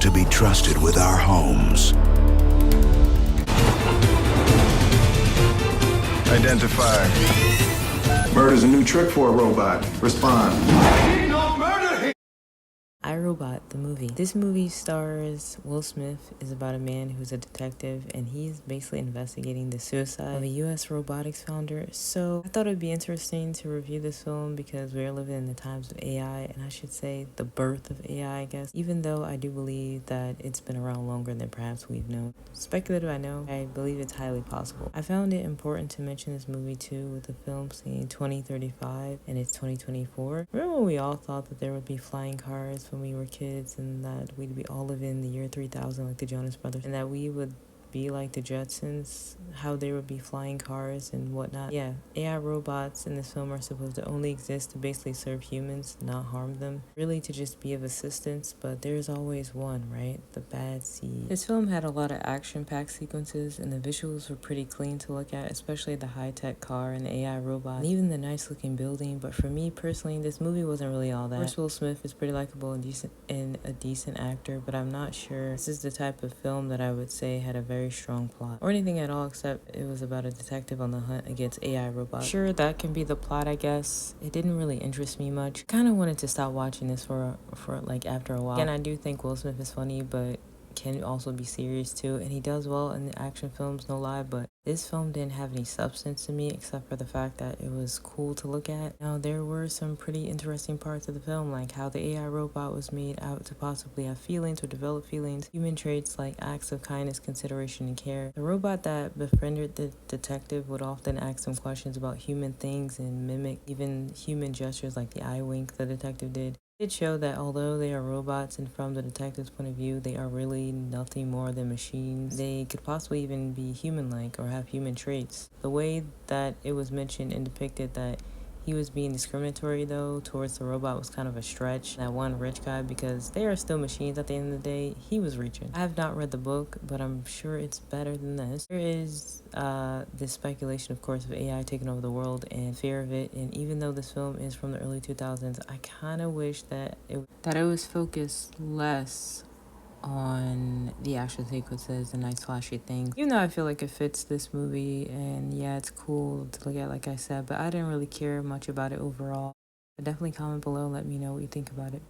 to be trusted with our homes. Identify. Murder's a new trick for a robot. Respond. IRobot, the movie. This movie stars Will Smith, is about a man who's a detective, and he's basically investigating the suicide of a US robotics founder. So I thought it'd be interesting to review this film because we're living in the times of AI, and I should say the birth of AI, I guess, even though I do believe that it's been around longer than perhaps we've known. Speculative, I know. I believe it's highly possible. I found it important to mention this movie too, with the film saying 2035 and it's 2024. Remember when we all thought that there would be flying cars when we were kids, and that we'd be all living in the year 3000 like the Jonas Brothers, and that we would be like the Jetsons, how there would be flying cars and whatnot. Yeah, AI robots in this film are supposed to only exist to basically serve humans, not harm them. Really to just be of assistance, but there's always one, right? The bad seed. This film had a lot of action-packed sequences, and the visuals were pretty clean to look at, especially the high-tech car and the AI robot, and even the nice-looking building. But for me personally, this movie wasn't really all that. Of course, Will Smith is pretty likable and a decent actor, but I'm not sure this is the type of film that I would say had a very strong plot or anything at all, except it was about a detective on the hunt against AI robots. Sure, that can be the plot, I guess. It didn't really interest me much. Kind of wanted to stop watching this for like after a while. Again, I do think Will Smith is funny, but can also be serious too, and he does well in the action films, no lie, but this film didn't have any substance to me except for the fact that it was cool to look at. Now, there were some pretty interesting parts of the film, like how the AI robot was made out to possibly have feelings or develop feelings, human traits like acts of kindness, consideration, and care. The robot that befriended the detective would often ask him questions about human things and mimic even human gestures like the eye wink the detective did. It showed that although they are robots and from the detective's point of view, they are really nothing more than machines. They could possibly even be human-like or have human traits. The way that it was mentioned and depicted that he was being discriminatory, though, towards the robot was kind of a stretch. That one rich guy, because they are still machines at the end of the day, he was reaching. I have not read the book, but I'm sure it's better than this. There is this speculation, of course, of AI taking over the world and fear of it. And even though this film is from the early 2000s, I kind of wish that it was focused less on the action sequences and nice flashy things. Even though I feel like it fits this movie, and yeah, it's cool to look at, like I said, but I didn't really care much about it overall. But definitely comment below and let me know what you think about it.